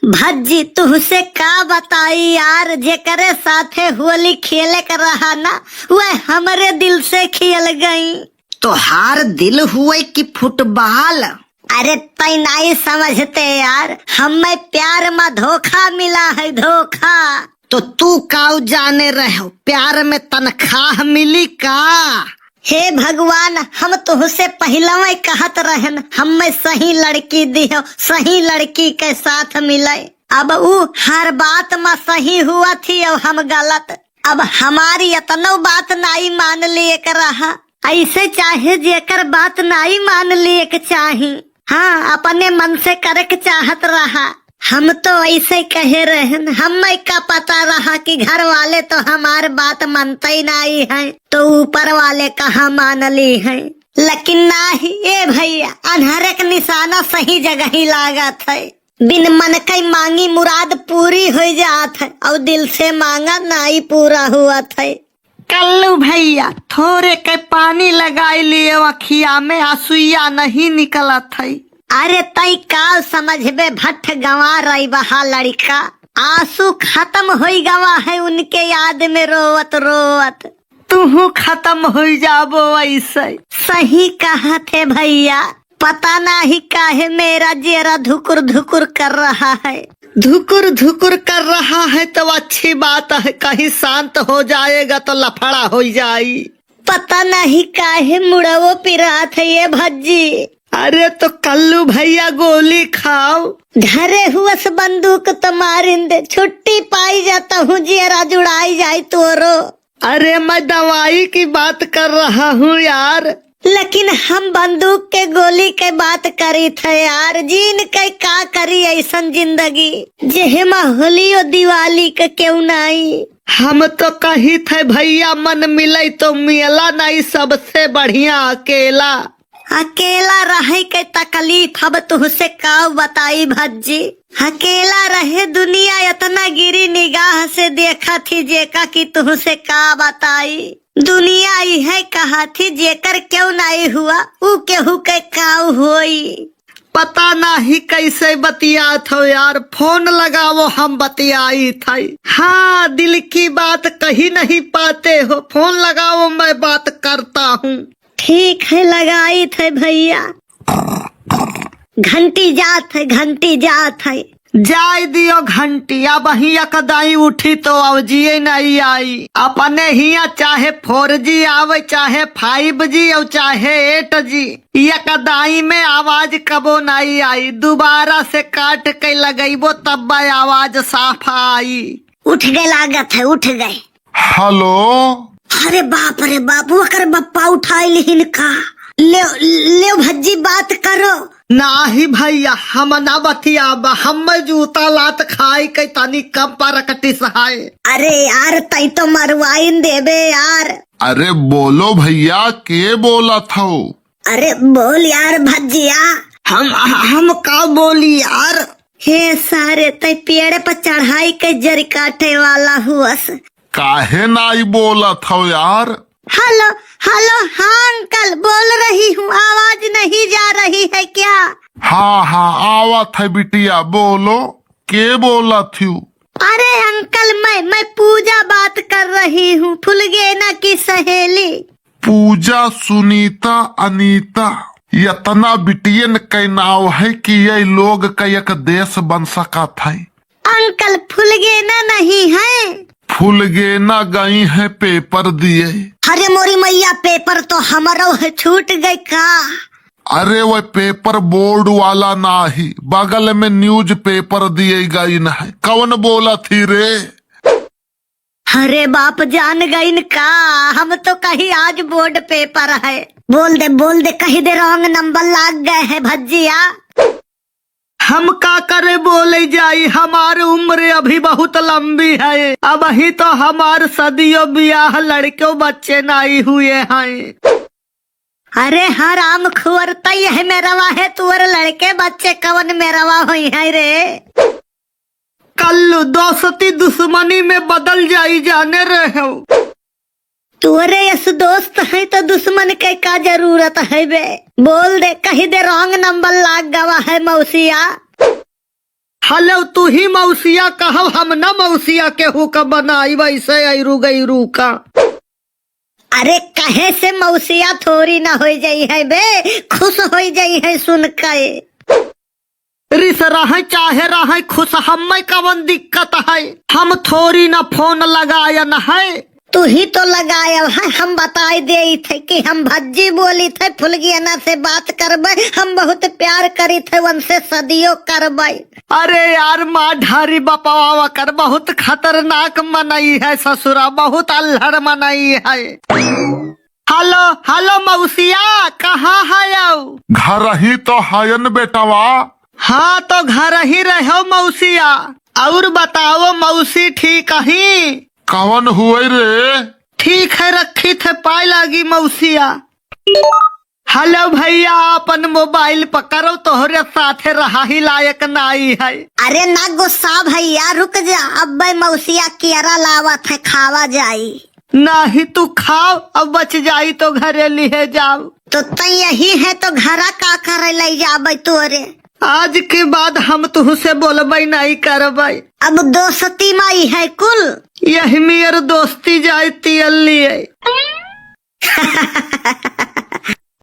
भज्जी तुहसे का बताई यार, जेकरे साथे होली खेले कर रहा ना वह हमरे दिल से खेल गई। तो हार दिल हुए कि फुटबॉल? अरे तय नहीं समझते यार, हमें प्यार में धोखा मिला है, धोखा। तो तू काऊ जाने रहो प्यार में तनख्वाह मिली का? हे भगवान, हम तुहसे पहला में कहत रहन हमें सही लड़की दियो, सही लड़की के साथ मिले। अब वो हर बात में सही हुआ थी और हम गलत। अब हमारी इतनो बात नहीं मान लिए कर रहा, ऐसे चाहे जेकर बात नहीं मान लिए के चाही। हाँ, अपने मन से करे के चाहत रहा। हम तो ऐसे कहे रहन, हमें का पता रहा कि घर वाले तो हमार बात मानते ही नहीं है, तो ऊपर वाले कहाँ मान ली है। लेकिन नहीं ये भैया, अनहरे का निशाना सही जगह ही लागत है। बिन मन के मांगी मुराद पूरी हो जात है और दिल से मांगा नहीं पूरा हुआ था। कल्लू भैया थोड़े के पानी लगाई लिए अखिया में आंसुया नहीं निकला था। अरे तई काल समझबे, भट्ट गंवा रही बहा लड़का, आंसू खत्म हो गवा है उनके याद में रोवत रोवत। तू खत्म हो जाबो ऐसे। सही कहा थे भैया, पता नहीं काहे मेरा जेरा धुकुर धुकुर कर रहा है। धुकुर धुकुर कर रहा है तो अच्छी बात है, कहीं शांत हो जाएगा तो लफड़ा हो जाई। पता नहीं काहे मुड़वो पिरात है ये भज्जी। अरे तो कल्लू भैया गोली खाओ। घरे हुआ बंदूक तो मारिंदे, छुट्टी पाई जाता हूँ जेरा जुड़ाई जाए तोरो। अरे मैं दवाई की बात कर रहा हूँ यार। लेकिन हम बंदूक के गोली के बात करी थे यार, जीन के का करी ऐसन जिंदगी जेहेमा होली और दिवाली के क्यों नहीं। हम तो कही थे भैया मन मिले तो मिला नहीं, सबसे बढ़िया अकेला। अकेला रहे के तकलीफ अब तुहसे का बताई भज्जी। अकेला रहे दुनिया इतना गिरी निगाह से देखा थी जेका कि तुहसे का बताई। दुनिया यह कहा थी जेकर क्यों नहीं हुआ ऊ केहू के काऊ होई। पता नहीं कैसे बतिया थो यार, फोन लगाओ हम बतियाई थे। हाँ, दिल की बात कही नहीं पाते हो, फोन लगाओ मैं बात करता हूँ। ठीक है, लगाई थे भैया। घंटी जात है, घंटी जात है। जाय दियो घंटी, अब ही कदाई उठी तो अवजिए नहीं आई। अपने हिया चाहे 4G आवे, चाहे 5G और चाहे 8G, ये कदाई में आवाज कबो नहीं आई। दोबारा से काट के लगेबो तब आवाज साफ आई। उठ गए लागत है, उठ गए। हेलो। अरे बाप रे बाप, वो कर बप्पा उठाई लिहिन का। ले भज्जी बात करो। नाही भैया, हम ना बतियाबा, हम जूता लात खाई के तनी कम पर कटी सहाय। अरे यार तई तो मरवाइन देबे यार। अरे बोलो भैया, के बोला था? अरे बोल यार भज्जिया। हम का बोली यार? हे सारे तई पेड़ पर चढ़ाई के जरी काटे वाला हुआस। काहे नाई बोला था यार? हेलो हेलो, हाँ अंकल बोल रही हूँ, आवाज नहीं जा रही है क्या? हाँ आवा था बिटिया, बोलो के बोला थी? अरे अंकल मैं पूजा बात कर रही हूँ, फुलगेना की सहेली। पूजा, सुनीता, अनीता, इतना बिटियन के नाव है कि ये लोग का एक देश बन सका था। अंकल फुलगेना नहीं है, फुलगेना गई है पेपर दिए। अरे मोरी मैया, पेपर तो हमारो है, छूट गई का? अरे वो पेपर बोर्ड वाला ना ही, बगल में न्यूज पेपर दिए गई न है। कौन बोला थी रे? अरे बाप जान गई का, हम तो कहीं आज बोर्ड पेपर है। बोल दे कहीं दे रॉन्ग नंबर लाग गए है भज्जिया। हम का करे बोले जाई, हमारी उम्र अभी बहुत लंबी है। अब ही तो हमार सदियों ब्याह, लड़के बच्चे नहीं हुए हैं। अरे हराम खुर, तई है मेरवा है तुअर लड़के बच्चे कवन मेरवा हुई है रे। कल दोस्ती दुश्मनी में बदल जाई, जाने रहे हो। तुअरे यस दोस्त है तो दुश्मन के का जरूरत है बे। बोल दे कहीं दे रॉन्ग नंबर लाग गवा है मौसिया। हलो तू ही मौसिया कहब, हम न मौसिया केहू का बनाई वैसे ऐरू गैरू का। अरे कहे से मौसिया थोड़ी ना हो जाई है बे, खुश हो जाई है सुन के। रिस रहे चाहे रहे खुश, हमें कवन दिक्कत है, हम थोड़ी ना फोन लगायन है। तू ही तो लगाया है, हम बताई दे थे कि हम भज्जी बोली थे फुलगियाना से बात करबे, हम बहुत प्यार करी थे उनसे सदियों करबे। अरे यार माँ ढारी बपावा कर बहुत खतरनाक मनई है ससुरा, बहुत अल्हड़ मनई है। हेलो हेलो मौसिया कहाँ है? घर ही तो हायन बेटावा। हाँ तो घर ही रहो मौसिया। और बताओ मौसी ठीक ही? कवन हुए रे? ठीक है रखी थे पाई लागी मौसिया। हेलो भैया अपन मोबाइल पकड़ो, तोहरे साथे रहा ही लायक नाई है। अरे ना गुस्सा भैया, रुक जा, अब मौसिया कियरा लावत है, खावा जाई। नहीं तू खाओ, अब बच जाई तो घरे लिए जाओ। तो तय यही है तो घरा का करे ले जाबे तोरे। आज के बाद हम तुहसे बोलबे नहीं करबे। अब दोस्ती माई है कुल, यही मेर दोस्ती जाती लिए।